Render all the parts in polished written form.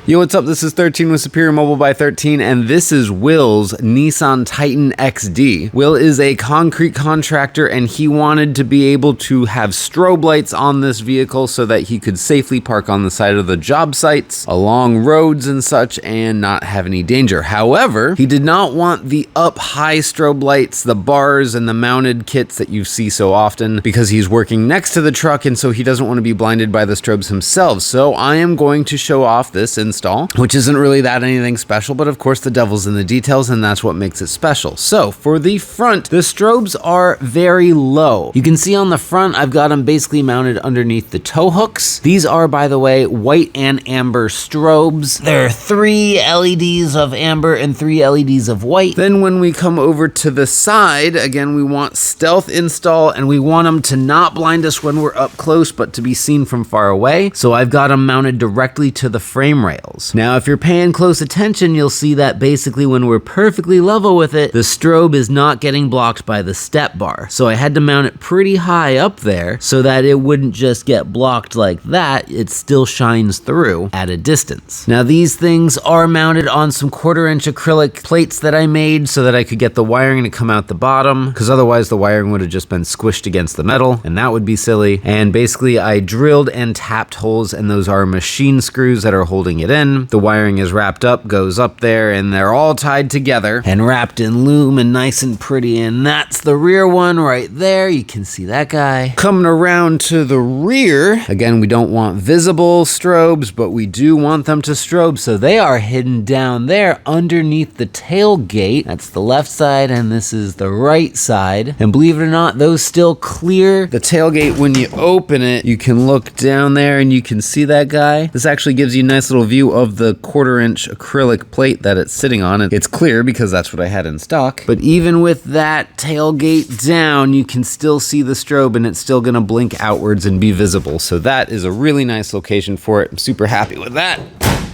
Yo, what's up? This is 13 with Superior Mobile by 13, and this is Will's Nissan Titan XD. Will is a concrete contractor, and he wanted to be able to have strobe lights on this vehicle so that he could safely park on the side of the job sites, along roads and such, and not have any danger. However, he did not want the up-high strobe lights, the bars, and the mounted kits that you see so often, because he's working next to the truck, and so he doesn't want to be blinded by the strobes himself. So I am going to show off this install, which isn't really that anything special, but of course the devil's in the details, and that's what makes it special. So for the front, the strobes are very low. You can see on the front, I've got them basically mounted underneath the tow hooks. These are, by the way, white and amber strobes. There are 3 LEDs of amber and 3 LEDs of white. Then when we come over to the side, again, we want stealth install, and we want them to not blind us when we're up close, but to be seen from far away. So I've got them mounted directly to the frame rails. Now, if you're paying close attention, you'll see that basically when we're perfectly level with it, the strobe is not getting blocked by the step bar. So I had to mount it pretty high up there so that it wouldn't just get blocked like that, it still shines through at a distance. Now, these things are mounted on some 1/4-inch acrylic plates that I made so that I could get the wiring to come out the bottom, because otherwise the wiring would have just been squished against the metal, and that would be silly. And basically I drilled and tapped holes, and those are machine screws that are holding it in. The wiring is wrapped up, goes up there, and they're all tied together and wrapped in loom and nice and pretty, and that's the rear one right there. You can see that guy. Coming around to the rear, again, we don't want visible strobes, but we do want them to strobe, so they are hidden down there underneath the tailgate. That's the left side, and this is the right side. And believe it or not, those still clear the tailgate. When you open it, you can look down there and you can see that guy. This actually gives you a nice little view of the 1/4-inch acrylic plate that it's sitting on. It's clear because that's what I had in stock. But even with that tailgate down, you can still see the strobe, and it's still gonna blink outwards and be visible. So that is a really nice location for it. I'm super happy with that.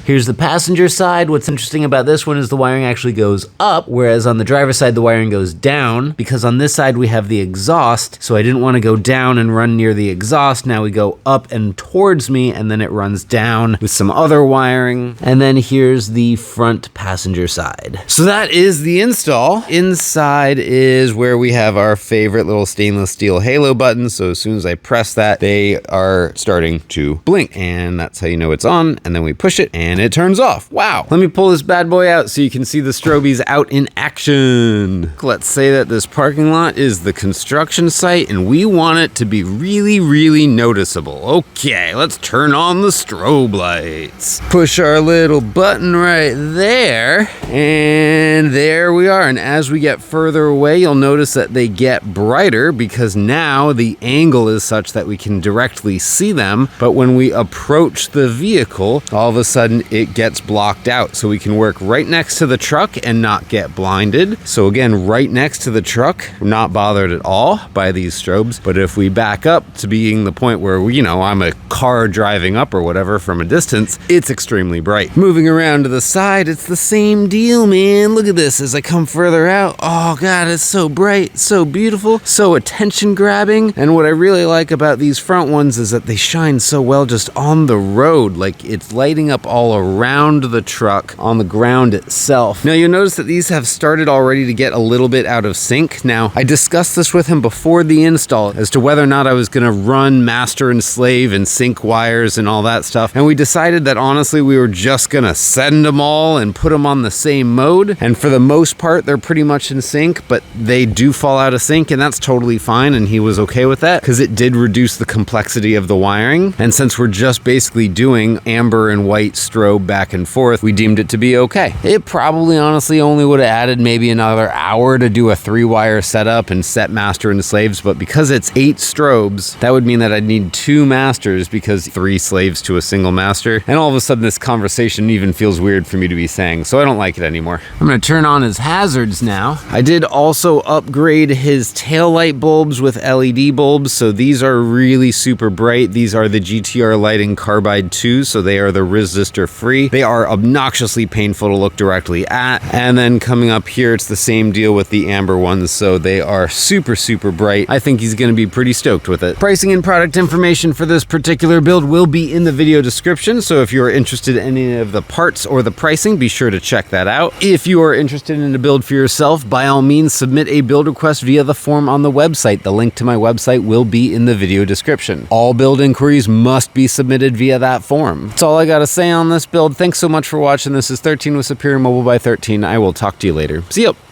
Here's the passenger side. What's interesting about this one is the wiring actually goes up, whereas on the driver's side, the wiring goes down, because on this side we have the exhaust, so I didn't want to go down and run near the exhaust. Now we go up and towards me, and then it runs down with some other wiring. And then here's the front passenger side. So that is the install. Inside is where we have our favorite little stainless steel halo buttons, so as soon as I press that, they are starting to blink, and that's how you know it's on. And then we push it, and it turns off. Wow. Let me pull this bad boy out so you can see the strobies out in action. Let's say that this parking lot is the construction site, and we want it to be really, really noticeable. Okay, let's turn on the strobe lights. Push our little button right there, and there we are. And as we get further away, you'll notice that they get brighter, because now the angle is such that we can directly see them. But when we approach the vehicle, all of a sudden it gets blocked out, so we can work right next to the truck and not get blinded. So again, right next to the truck, we're not bothered at all by these strobes. But if we back up to being the point where, I'm a car driving up or whatever from a distance, it's extremely bright. Moving around to the side, it's the same deal, man. Look at this as I come further out. Oh God, it's so bright, so beautiful, so attention grabbing. And what I really like about these front ones is that they shine so well just on the road. Like, it's lighting up all around the truck on the ground itself. Now, you'll notice that these have started already to get a little bit out of sync. Now, I discussed this with him before the install as to whether or not I was going to run master and slave and sync wires and all that stuff. And we decided that honestly, we were just going to send them all and put them on the same mode. And for the most part, they're pretty much in sync, but they do fall out of sync, and that's totally fine. And he was okay with that because it did reduce the complexity of the wiring. And since we're just basically doing amber and white strobe back and forth, we deemed it to be okay. It probably honestly only would have added maybe another hour to do a 3-wire setup and set master and slaves, but because it's 8 strobes, that would mean that I'd need 2 masters, because 3 slaves to a single master. And all of a sudden this conversation even feels weird for me to be saying, so I don't like it anymore. I'm gonna turn on his hazards now. I did also upgrade his taillight bulbs with LED bulbs, so these are really super bright. These are the GTR Lighting Carbide 2, so they are the resistor free. They are obnoxiously painful to look directly at. And then coming up here, it's the same deal with the amber ones, so they are super, super bright. I think he's gonna be pretty stoked with it. Pricing and product information for this particular build will be in the video description, so if you're interested in any of the parts or the pricing, be sure to check that out. If you are interested in a build for yourself, by all means, submit a build request via the form on the website. The link to my website will be in the video description. All build inquiries must be submitted via that form. That's all I gotta say on this build. Thanks so much for watching. This is 13 with Superior Mobile by 13. I will talk to you later. See ya!